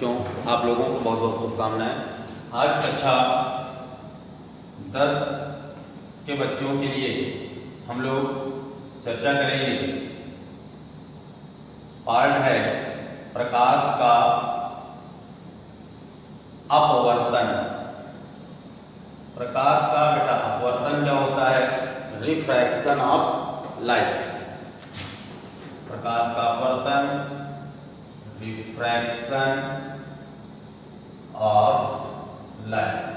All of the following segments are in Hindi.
बच्चों, आप लोगों को बहुत बहुत शुभकामनाएं। आज कक्षा 10 के बच्चों के लिए हम लोग चर्चा करेंगे। पार्ट है प्रकाश का अपवर्तन। प्रकाश का बेटा अपवर्तन क्या होता है? Refraction of light. प्रकाश का अपवर्तन, रिफ्रैक्शन ऑफ लाइट।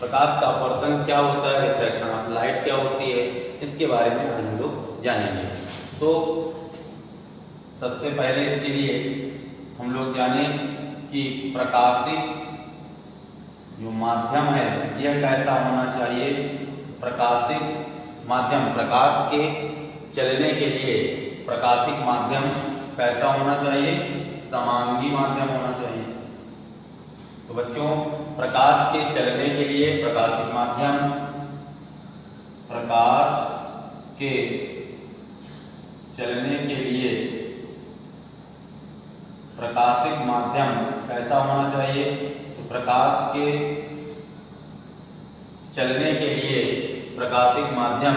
प्रकाश का अपवर्तन क्या होता है, रिफ्रैक्शन ऑफ लाइट क्या होती है, इसके बारे में आज हम लोग जानेंगे। तो सबसे पहले इसके लिए हम लोग जाने कि प्रकाशित जो माध्यम है यह कैसा होना चाहिए। प्रकाशित माध्यम, प्रकाश के चलने के लिए प्रकाशित माध्यम कैसा होना चाहिए? समांगी माध्यम होना चाहिए। तो बच्चों, प्रकाश के चलने के लिए प्रकाशित माध्यम, प्रकाश के चलने के लिए प्रकाशित माध्यम कैसा होना चाहिए? तो प्रकाश के चलने के लिए प्रकाशित माध्यम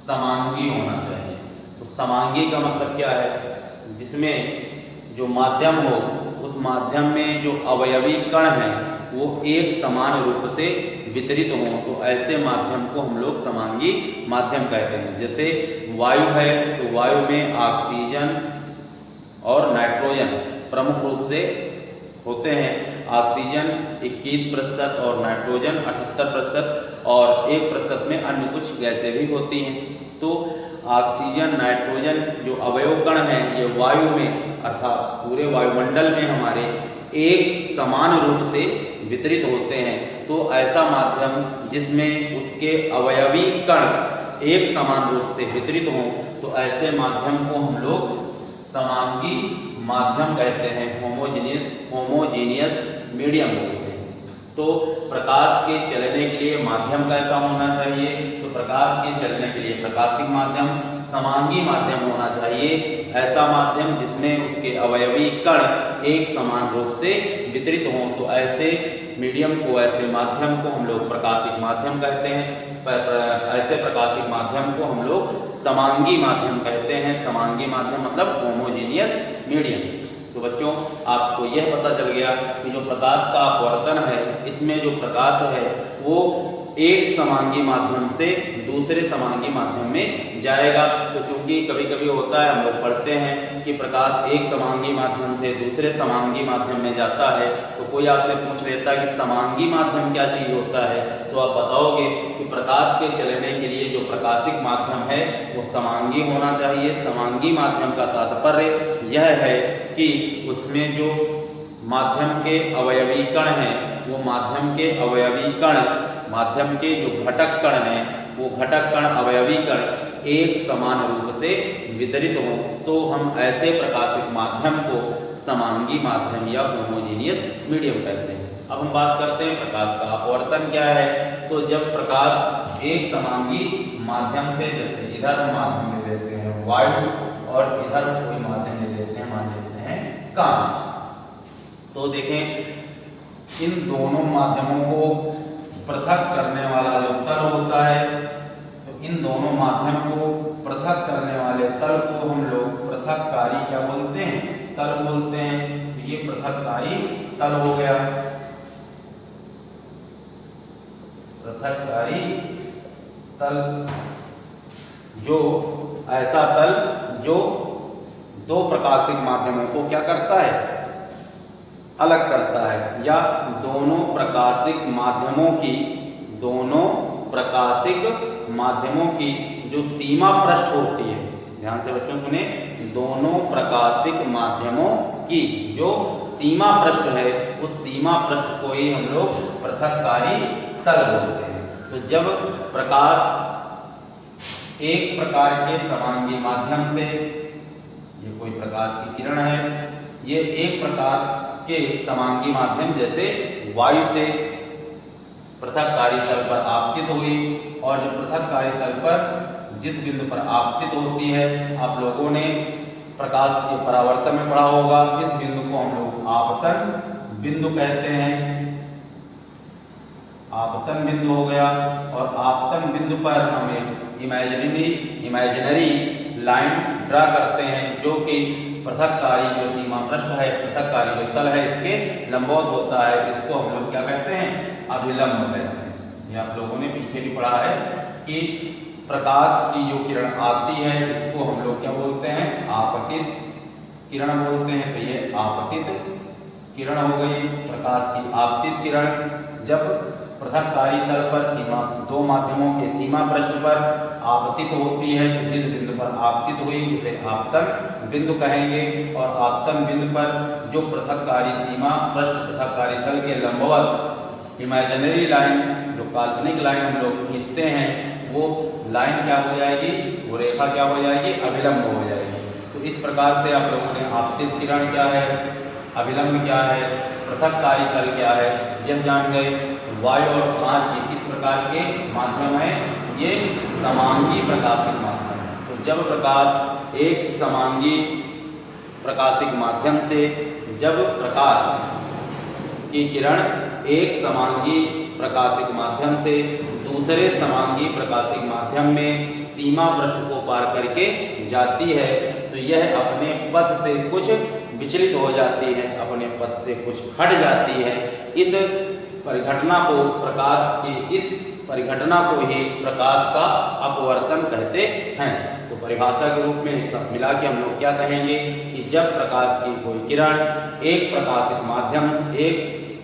समांगी होना चाहिए। तो समांगी का मतलब क्या है? जिसमें जो माध्यम हो उस माध्यम में जो अवयवी कण हैं वो एक समान रूप से वितरित हों, तो ऐसे माध्यम को हम लोग समांगी माध्यम कहते हैं। जैसे वायु है तो वायु में ऑक्सीजन और नाइट्रोजन प्रमुख रूप से होते हैं। ऑक्सीजन 21% और नाइट्रोजन 78% और 1% में अन्य कुछ गैसें भी होती हैं। तो ऑक्सीजन, नाइट्रोजन जो अवयव कण हैं ये वायु में अर्थात पूरे वायुमंडल में हमारे एक समान रूप से वितरित होते हैं। तो ऐसा माध्यम जिसमें उसके अवयवी कण एक समान रूप से वितरित हों, तो ऐसे माध्यम को हम लोग समांगी माध्यम कहते हैं। होमोजीनियस मीडियम होते हैं। तो प्रकाश के चलने के लिए माध्यम कैसा होना चाहिए? तो प्रकाश के चलने के लिए प्रकाशिक माध्यम समांगी माध्यम होना चाहिए। ऐसा माध्यम जिसमें उसके अवयवी कण एक समान रूप से वितरित हों, तो ऐसे मीडियम को, ऐसे माध्यम को हम लोग प्रकाशिक माध्यम कहते हैं। ऐसे प्रकाशिक माध्यम को हम लोग समांगी माध्यम कहते हैं। समांगी माध्यम मतलब होमोजीनियस मीडियम। तो बच्चों, आपको यह पता चल गया कि जो प्रकाश का अपवर्तन है इसमें जो प्रकाश है वो एक समांगी माध्यम से दूसरे समांगी माध्यम में जाएगा। तो चूंकि कभी कभी होता है, हम लोग पढ़ते हैं कि प्रकाश एक समांगी माध्यम से दूसरे समांगी माध्यम में जाता है, तो कोई आपसे पूछ लेता है कि समांगी माध्यम क्या चीज होता है, तो आप बताओगे कि प्रकाश के चलने के लिए जो प्रकाशिक माध्यम है वो समांगी होना चाहिए। समांगी माध्यम का तात्पर्य यह है कि उसमें जो माध्यम के अवयवी कण हैं वो माध्यम के अवयवी कण, माध्यम के जो घटक कण हैं वो घटक कण, अवयवी कण एक समान रूप से वितरित हों, तो हम ऐसे प्रकाशिक माध्यम को समांगी माध्यम या होमोजीनियस मीडियम कहते हैं। अब हम बात करते हैं प्रकाश का अपवर्तन क्या है। तो जब प्रकाश एक समांगी माध्यम से, जैसे इधर माध्यम ले लेते हैं वायु और इधर कोई माध्यम ले लेते हैं, मान लेते हैं कांच, तो देखें इन दोनों माध्यमों को पृथक करने वाला जो तल होता है, तो इन दोनों माध्यम को पृथक करने वाले तल को हम लोग पृथककारी क्या बोलते हैं? तल बोलते हैं। तो ये पृथककारी तल हो गया। पृथककारी तल, जो ऐसा तल जो दो प्रकाशिक माध्यमों को क्या करता है? अलग करता है, या दोनों प्रकाशिक माध्यमों की जो सीमा पृष्ठ होती है, ध्यान से बच्चों सुने, दोनों प्रकाशिक माध्यमों की जो सीमा पृष्ठ है उस सीमा पृष्ठ को ही हम लोग पृथककारी तल बोलते हैं। तो जब प्रकाश एक प्रकार के समांगी माध्यम से, ये कोई प्रकाश की किरण है, ये एक प्रकार के समांगी माध्यम जैसे वायु से पृथककारी तल पर आपतित हुई, और जो पृथककारी तल पर जिस बिंदु पर आपतित होती है, आप लोगों ने प्रकाश के परावर्तन में पढ़ा होगा। इस बिंदु को हम लोग आपतन बिंदु कहते हैं। आपतन बिंदु हो गया। और आपतन बिंदु पर हम एक इमेजिनरी लाइन ड्रा करते हैं जो कि पृथककारी जो सीमा पृष्ठ है, पृथककारी जो तल है, इसके लंबवत होता है। इसको हम लोग क्या कहते हैं? अभिलंब कहते हैं। ये आप लोगों ने पीछे भी पढ़ा है कि प्रकाश की जो किरण आती है इसको हम लोग क्या बोलते हैं? आपतित किरण बोलते हैं। तो ये आपतित किरण हो गई, प्रकाश की आपतित किरण। जब पृथककारी तल पर सीमा दो माध्यमों के सीमा पृष्ठ पर आपतित होती है तो जिस बिंदु पर आपतित हुई उसे आपतन बिंदु कहेंगे। और आपतन बिंदु पर जो पृथककारी सीमा पृष्ठ पृथककारी तल के लंबवत इमेजिनरी लाइन, जो काल्पनिक लाइन हम लोग खींचते हैं, वो लाइन क्या हो जाएगी? वो रेखा क्या हो जाएगी? अभिलंब हो जाएगी। तो इस प्रकार से आप लोगों ने आपतित किरण क्या है, अभिलंब क्या है, पृथककारी तल क्या है, यह जान गए। वायु और कांच ये किस प्रकार के माध्यम है? ये समांगी प्रकाशिक माध्यम है। तो जब प्रकाश एक समांगी प्रकाशिक माध्यम से, जब प्रकाश की किरण एक समांगी प्रकाशिक माध्यम से दूसरे समांगी प्रकाशिक माध्यम में सीमा पृष्ठ को पार करके जाती है तो यह अपने पथ से कुछ विचलित हो जाती है, अपने पथ से कुछ हट जाती है। इस परिघटना को ही प्रकाश का अपवर्तन कहते हैं। तो परिभाषा के रूप में सब मिला के हम लोग क्या कहेंगे कि जब प्रकाश की कोई किरण एक प्रकाशिक माध्यम, एक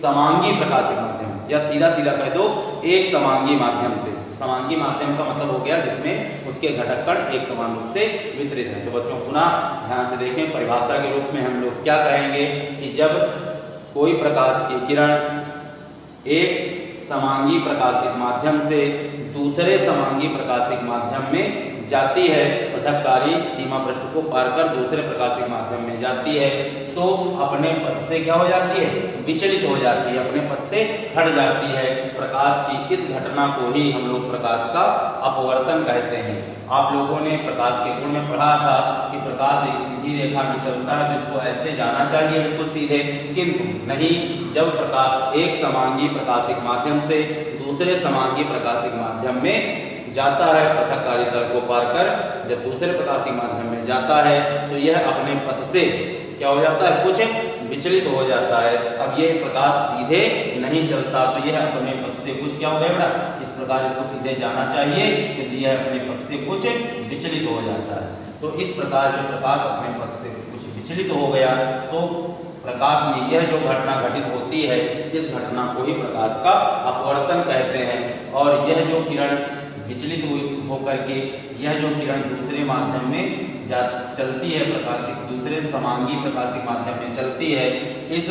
समांगी प्रकाशिक माध्यम, या सीधा सीधा कह दो एक समांगी माध्यम से, समांगी माध्यम का मतलब हो गया जिसमें उसके घटक कण एक समान रूप से वितरित हैं। तो बच्चों पुनः ध्यान से देखें, परिभाषा के रूप में हम लोग क्या कहेंगे कि जब कोई प्रकाश की किरण एक समांगी प्रकाशिक माध्यम से दूसरे समांगी प्रकाशिक माध्यम में जाती है, पृथककारी सीमा पृष्ठ को पार कर दूसरे प्रकाशिक माध्यम में जाती है, तो अपने पथ से क्या हो जाती है? विचलित हो जाती है, अपने पथ से हट जाती है। प्रकाश की इस घटना को ही हम लोग प्रकाश का अपवर्तन कहते हैं। आप लोगों ने प्रकाश के गुण में पढ़ा था कि प्रकाश एक सीधी रेखा में चलता है तो इसको ऐसे जाना चाहिए बिल्कुल सीधे, किंतु नहीं। जब प्रकाश एक समांगी प्रकाशिक माध्यम से दूसरे समांगी प्रकाशिक माध्यम में जाता है, पृथककारी तल को पार कर जब दूसरे प्रकाशिक माध्यम में जाता है तो यह अपने पथ से क्या हो जाता है? कुछ विचलित हो जाता है। अब ये प्रकाश सीधे नहीं चलता तो यह अपने पथ से कुछ क्या हो गया बेटा? इस प्रकार इसको सीधे जाना चाहिए क्योंकि यह अपने पथ से कुछ विचलित हो जाता है। तो इस प्रकार जब प्रकाश अपने पथ से कुछ विचलित हो गया तो प्रकाश में यह जो घटना घटित होती है, इस घटना को ही प्रकाश का अपवर्तन कहते हैं। और यह जो किरण विचलित होकर के यह जो किरण दूसरे माध्यम में चलती है, प्रकाशिक दूसरे समांगी प्रकाशिक माध्यम में चलती है, इस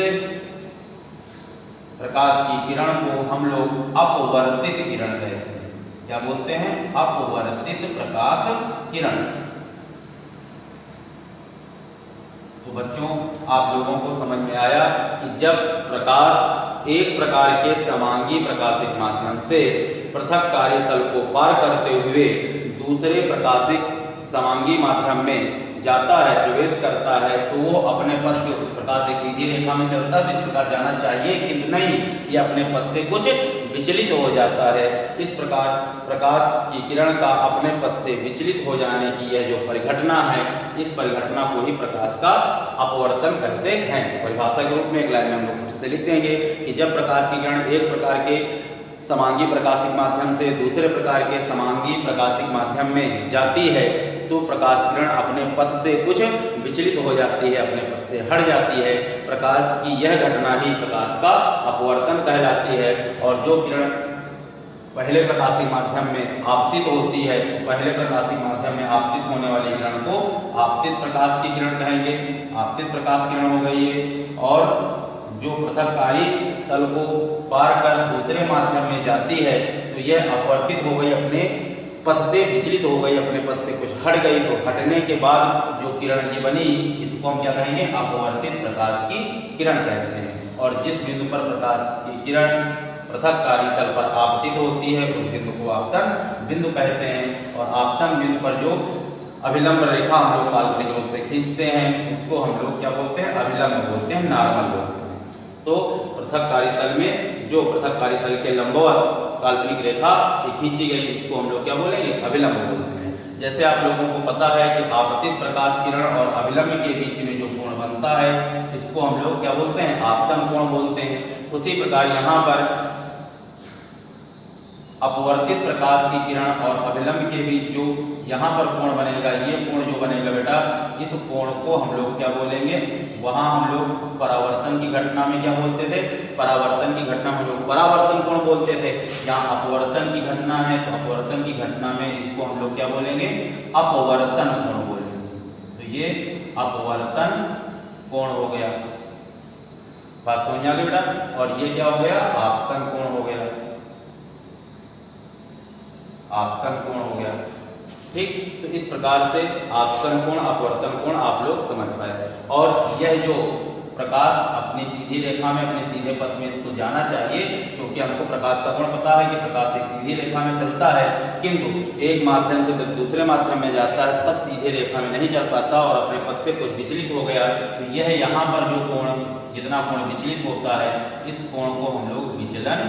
प्रकाश की किरण को हम लोग अपवर्तित किरण कहते हैं। क्या बोलते हैं? अपवर्तित प्रकाश किरण। तो बच्चों आप लोगों को समझ में आया कि जब प्रकाश एक प्रकार के समांगी प्रकाशिक माध्यम से पृथककारी तल को पार करते हुए दूसरे प्रकाशिक समांगी माध्यम में जाता है, प्रवेश करता है, तो वो अपने पथ से, प्रकाश एक सीधी रेखा में चलता है तो इस प्रकार जाना चाहिए किंतु नहीं, ये अपने पथ से कुछ विचलित हो जाता है। इस प्रकार प्रकाश की किरण का अपने पथ से विचलित हो जाने की यह जो परिघटना है, इस परिघटना को ही प्रकाश का अपवर्तन कहते हैं। परिभाषा के रूप में एक लाइन में हम लोग से लिख देंगे कि जब प्रकाश की किरण एक प्रकार के समांगी प्रकाशिक माध्यम से दूसरे प्रकार के समांगी प्रकाशिक माध्यम में जाती है तो प्रकाश किरण अपने पथ से कुछ विचलित हो जाती है, अपने पथ से हट जाती है। प्रकाश की यह घटना ही प्रकाश का अपवर्तन कहलाती है। और जो किरण पहले प्रकाशिक माध्यम में आपतित होती है, पहले प्रकाशिक माध्यम में आपतित होने वाली किरण को आपतित प्रकाश की किरण कहेंगे। आपतित प्रकाश किरण हो गई है। और जो पृथककारी तल को पार कर दूसरे माध्यम में जाती है तो यह अपवर्तित हो गई, अपने पथ से विचलित हो गई, अपने पथ से कुछ हट गई। तो हटने के बाद जो किरण ये बनी इसको हम क्या कहेंगे? अपवर्तित प्रकाश की किरण कहते हैं। और जिस बिंदु पर प्रकाश की किरण पृथककारी तल पर आपतित होती है उस बिंदु को आपतन बिंदु कहते हैं। और आपतन बिंदु पर जो अभिलंब रेखा हम लोग काल्पनिक रूप से खींचते हैं, उसको हम लोग क्या बोलते हैं, अभिलंब बोलते हैं, नॉर्मल बोलते हैं। तो पृथक कार्यतल में जो पृथक कार्यतल के लंबवत काल्पनिक रेखा खींची गई, इसको हम लोग क्या बोलेंगे, अभिलंब बोलते हैं। जैसे आप लोगों को पता है कि आपतित प्रकाश किरण और अभिलंब के बीच में जो कोण बनता है, इसको हम लोग क्या बोलते हैं, आपतन कोण बोलते हैं। उसी प्रकार यहाँ पर अपवर्तित प्रकाश की किरण और अभिलंब के बीच जो यहाँ पर कोण बनेगा, ये कोण जो बनेगा बेटा, इस कोण को हम लोग क्या बोलेंगे, वहाँ हम लोग परावर्तन की घटना में क्या बोलते थे, परावर्तन की घटना में लोग परावर्तन कोण बोलते थे। यहाँ अपवर्तन की घटना है तो अपवर्तन की घटना में इसको हम लोग क्या बोलेंगे, अपवर्तन कोण बोलेंगे। तो ये अपवर्तन कोण हो गया, बात समझ आ गई बेटा। और ये क्या हो गया, आपतन कोण हो गया, आपतन कोण हो गया, ठीक। तो इस प्रकार से आपतन कोण, अपवर्तन कोण आप लोग समझ पाए। और यह जो प्रकाश अपनी सीधी रेखा में, अपने सीधे पथ में इसको जाना चाहिए, क्योंकि हमको प्रकाश का कोण पता है कि प्रकाश एक सीधी रेखा में चलता है, किंतु एक माध्यम से जब दूसरे माध्यम में जाता है तब सीधे रेखा में नहीं चल पाता और अपने पथ से कुछ विचलित हो गया। तो यह यहाँ पर जो कोण, जितना कोण विचलित होता है, इस कोण को हम लोग विचलन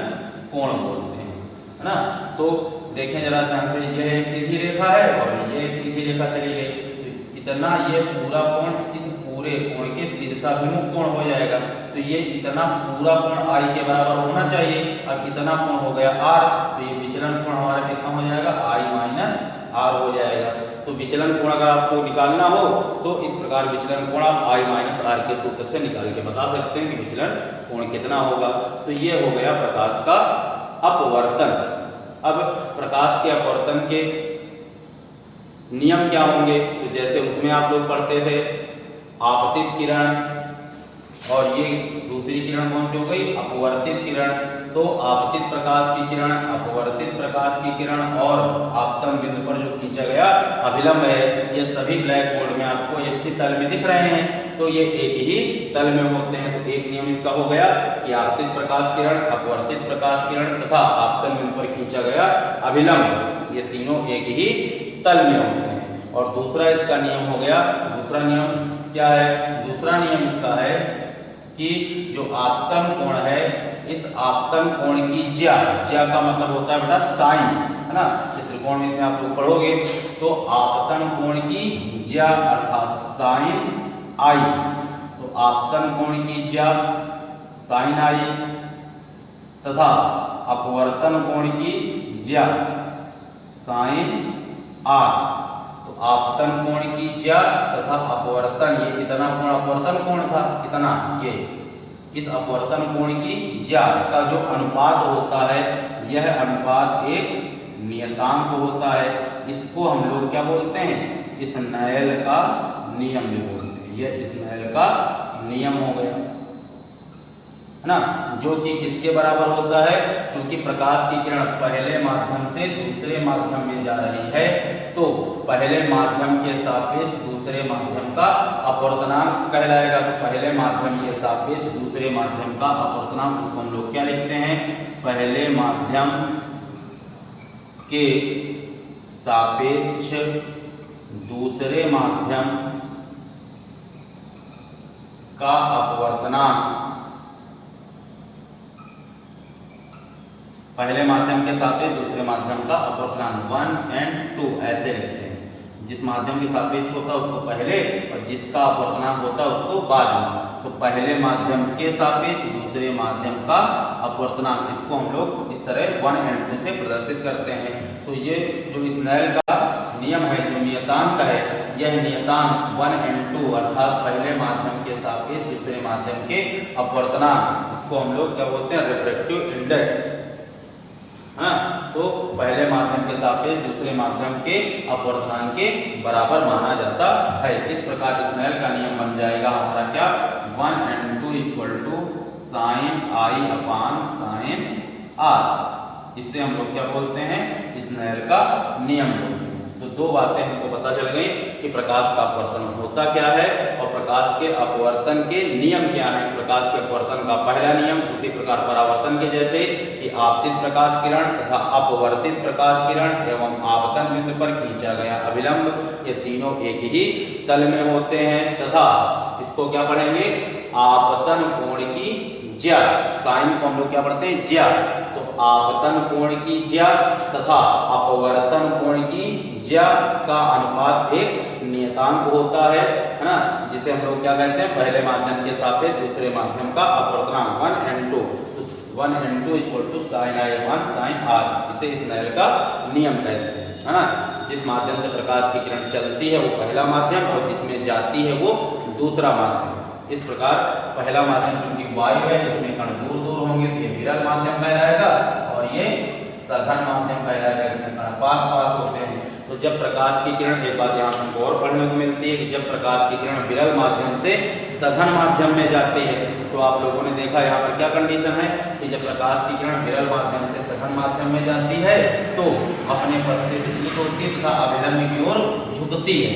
कोण बोलते हैं, है ना। तो देखें जरा ध्यान से, यह एक सीधी रेखा है और ये एक सीधी रेखा चली गई, तो इतना ये पूरा कोण इस पूरे कोण के शीर्षाभिमुख कोण हो जाएगा। तो ये इतना पूरा कोण I के बराबर होना चाहिए। अब कितना कोण हो गया R, तो ये विचलन कोण हमारा कितना हो जाएगा, I माइनस R हो जाएगा। तो विचलन कोण अगर आपको निकालना हो तो इस प्रकार विचलन कोण आप I माइनस R के सूत्र से निकाल के बता सकते हैं कि विचलन कोण कितना होगा। तो ये हो गया प्रकाश का अपवर्तन। अब प्रकाश के अपवर्तन के नियम क्या होंगे, तो जैसे उसमें आप लोग पढ़ते थे आपतित किरण, और ये दूसरी किरण कौन सी हो गई, अपवर्तित किरण। तो आपतित प्रकाश की किरण, अपवर्तित प्रकाश की किरण और आपतन बिंदु पर जो खींचा गया अभिलंब है, ये सभी ब्लैक बोर्ड में आपको एक ही तल में दिख रहे हैं, तो ये एक ही तल में होते हैं। तो एक नियम इसका हो गया कि आपतित प्रकाश किरण, अपवर्तित प्रकाश किरण तथा आपतन बिंदु पर खींचा गया अभिलंब, ये तीनों एक ही तल में होते हैं। और दूसरा इसका नियम हो गया, दूसरा नियम क्या है, दूसरा नियम इसका है कि जो आपतन कोण है, इस आपतन कोण की ज्या, ज्या का मतलब होता है बेटा साइन, है ना। त्रिकोण में आप लोग पढ़ोगे तो आपतन कोण की ज्या अर्थात साइन आई, तो आपतन कोण की ज्या साइन आई तथा अपवर्तन कोण की ज्या साइन आर। तो आपतन कोण की ज्या तथा अपवर्तन, ये कितना कोण अपवर्तन कोण था, कितना, ये इस अपवर्तन कोण की ज्या का जो अनुपात होता है, यह अनुपात एक नियतांक होता है। इसको हम लोग क्या बोलते हैं, स्नेल का नियम भी बोलते हैं। यह स्नेल का नियम हो गया, है ना, जो कि किसके बराबर होता है, क्योंकि प्रकाश की किरण पहले माध्यम से दूसरे माध्यम में जा रही है, तो पहले माध्यम के सापेक्ष दूसरे माध्यम का अपवर्तनांक कहलाएगा। तो पहले माध्यम के सापेक्ष दूसरे माध्यम का अपवर्तनांक, उसको हम लोग क्या लिखते हैं, पहले माध्यम के सापेक्ष दूसरे माध्यम का अपवर्तनांक, पहले माध्यम के सापेक्ष दूसरे माध्यम का अपवर्तनांक 1 और 2 ऐसे लिखते हैं। जिस माध्यम के सापेक्ष होता है उसको पहले और जिसका अपवर्तनांक होता है उसको बाद में। तो पहले माध्यम के सापेक्ष दूसरे माध्यम का अपवर्तनांक, इसको हम लोग इस तरह 1 और 2 से प्रदर्शित करते हैं। तो ये जो स्नेल का नियम है, जो नियतांक है, यह नियतांक 1 और 2 अर्थात पहले माध्यम के सापेक्ष दूसरे माध्यम के अपवर्तनांक, इसको हम लोग क्या बोलते हैं, रिफ्रैक्टिव इंडेक्स। हाँ, तो पहले माध्यम के सापेक्ष दूसरे माध्यम के अपवर्तनांक के बराबर माना जाता है। इस प्रकार स्नेल का नियम बन जाएगा हमारा क्या, 1 और 2 equal to sine i upon sine r. इससे हम लोग क्या बोलते हैं, स्नेल का नियम बोलते हैं। तो दो बातें हमको पता चल गई कि प्रकाश का अपवर्तन होता क्या है और प्रकाश के अपवर्तन के नियम क्या हैं। प्रकाश के अपवर्तन का पहला नियम उसी प्रकार परावर्तन के जैसे कि आपतित प्रकाश किरण तथा अपवर्तित प्रकाश किरण एवं आपतन बिंदु पर खींचा गया अभिलंब, ये तीनों एक ही तल में होते हैं तथा इसको क्या पढ़ेंगे, आपतन कोण की ज्या, साइन को हम लोग क्या पढ़ते हैं, ज्या। तो आपतन कोण की ज्या तथा अपवर्तन कोण की ज्या का अनुपात एक नियतांक होता है ना, जिसे हम लोग क्या कहते हैं, पहले माध्यम के सापेक्ष दूसरे माध्यम का अपवर्तनांक 1n2, 1n2 = sin I/1 sin R, इसे स्नेल का नियम कहते हैं, है ना। जिस माध्यम से प्रकाश की किरण चलती है वो पहला माध्यम और जिसमें जाती है वो दूसरा माध्यम। इस प्रकार पहला माध्यम क्योंकि वायु है, इसमें कण दूर दूर होंगे तो ये विरल माध्यम कहलाएगा और ये सघन माध्यम कहलाएगा, इसमें कण पास पास होते हैं। तो जब प्रकाश की किरण, एक बात यहाँ हमको और पढ़ने को मिलती है कि जब प्रकाश की किरण विरल माध्यम से सघन माध्यम में जाती है तो आप लोगों ने देखा यहाँ पर क्या कंडीशन है कि जब प्रकाश की किरण विरल माध्यम से सघन माध्यम में जाती है तो अपने पथ से विचलित होती है तथा अभिलंब की ओर झुकती है।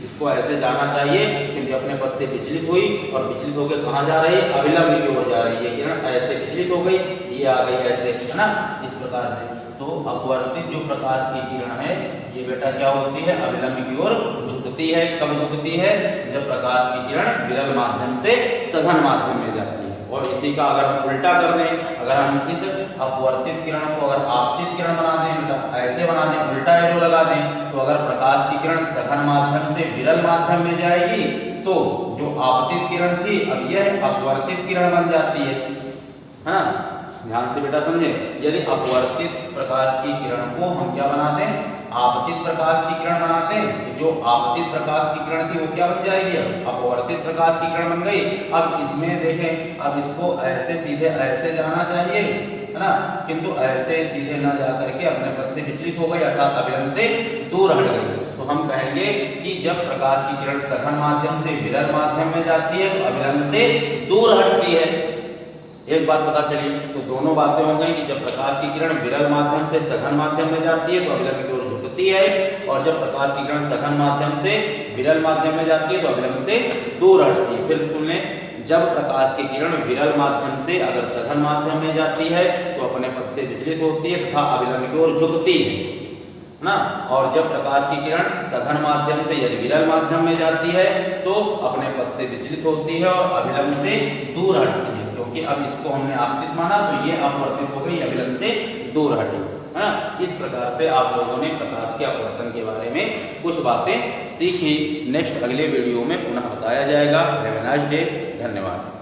इसको ऐसे जाना चाहिए क्योंकि अपने पथ से विचलित हुई और विचलित होकर कहाँ जा रही है, अभिलंब की ओर जा रही है। किरण ऐसे विचलित हो गई, ये आ गई ऐसे, है ना, इस प्रकार से। तो अपवर्तित जो प्रकाश की किरण है ये बेटा क्या होती है, अभिलंब की ओर झुकती है। कब झुकती है, जब प्रकाश की किरण विरल माध्यम से सघन माध्यम में जाती है। और इसी का अगर हम उल्टा कर दें, अगर हम इस अपवर्तित किरण को अगर आपतित किरण बना दें, ऐसे बना दें, उल्टा एरो लगा दें, तो अगर प्रकाश की किरण सघन माध्यम से विरल माध्यम में जाएगी तो जो आपतित किरण थी अब यह अपवर्तित किरण बन जाती है ना। ध्यान से बेटा समझे, यदि अपवर्तित प्रकाश की किरण को हम क्या बनाते हैं, आपतित प्रकाश की किरण बनाते हैं, तो जो आपतित प्रकाश की किरण थी वो क्या बन जाएगी, अपवर्तित प्रकाश की किरण बन गई। अब इसमें देखें, अब इसको ऐसे सीधे ऐसे जाना चाहिए, है ना, किंतु ऐसे सीधे ना जा करके अपने पथ से विचलित हो गई अर्थात अभिलंब से दूर हट गई। तो हम कहेंगे कि जब प्रकाश की किरण सघन माध्यम से विरल माध्यम में जाती है तो अभिलंब से दूर हटती है। एक बात पता चली, तो दोनों बातें हो गई कि जब प्रकाश की किरण विरल माध्यम से सघन माध्यम में जाती है तो अभिलंब की ओर झुकती है और जब प्रकाश की किरण सघन माध्यम से विरल माध्यम में जाती है तो अभिलंब से दूर हटती है। फिर सुन लें, जब प्रकाश की किरण विरल माध्यम से अगर सघन माध्यम में जाती है तो अपने पथ से विचलित होती है तथा अभिलंब की ओर झुकती है ना, और जब प्रकाश की किरण सघन माध्यम से यदि विरल माध्यम में जाती है तो अपने पथ से विचलित होती है और अभिलंब से दूर हटती है। क्योंकि अब इसको हमने आपतित माना तो ये अपवर्तित हो गई, अभिलंब से दूर हटी, है ना। इस प्रकार से आप लोगों ने प्रकाश के अपवर्तन के बारे में कुछ बातें सीखी। नेक्स्ट अगले वीडियो में पुनः बताया जाएगा। हैव अ नाइस डे, धन्यवाद।